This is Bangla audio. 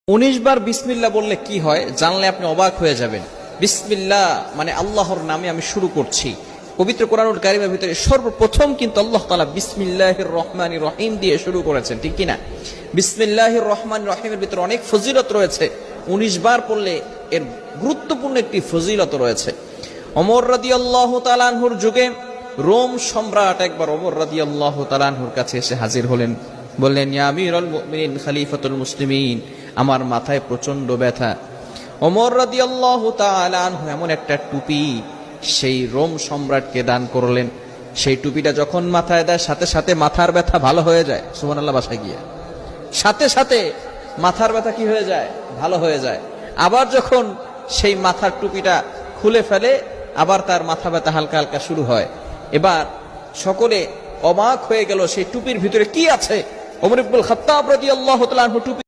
19 বার বিসমিল্লাহ বললে কি হয় জানলে আপনি অবাক হয়ে যাবেন। বিসমিল্লাহ মানে আল্লাহর নামে আমি শুরু করছি। পবিত্র কোরআনুল কারীমের ভিতরে সর্বপ্রথম কিন্তু আল্লাহ তাআলা বিসমিল্লাহির রহমানির রহিম দিয়ে শুরু করেছেন, ঠিক কি না? বিসমিল্লাহির রহমানির রহিমের ভিতরে অনেক ফজিলত রয়েছে। 19 বার পড়লে এর গুরুত্বপূর্ণ একটি ফজিলত রয়েছে। ওমর রাদিয়াল্লাহু তাআলা আনহুর যুগে রোম সম্রাট একবার ওমর রাদিয়াল্লাহু তাআলা আনহুর কাছে এসে হাজির হলেন। বললেন, ইয়া আমিরুল মুমিনিন খলিফাতুল মুসলিমিন, আমার মাথায় প্রচন্ড ব্যথা। ওমর রাদিয়াল্লাহু তাআলা আনহু এমন একটা টুপি সেই রোম সম্রাটকে দান করলেন। সেই টুপিটা যখন মাথায় দেয় সাথে সাথে মাথার ব্যথা ভালো হয়ে যায়। সুবহানাল্লাহ, বাসায় গিয়ে সাথে সাথে মাথার ব্যথা কি হয়ে যায়? ভালো হয়ে যায়। আবার যখন সেই মাথার টুপিটা খুলে ফেলে আবার তার মাথা ব্যথা হালকা হালকা শুরু হয়। এবার সকলে অবাক হয়ে গেল সেই টুপির ভিতরে কি আছে। ওমর ইবনুল খাত্তাব রাদিয়াল্লাহু তাআলা আনহু টুপি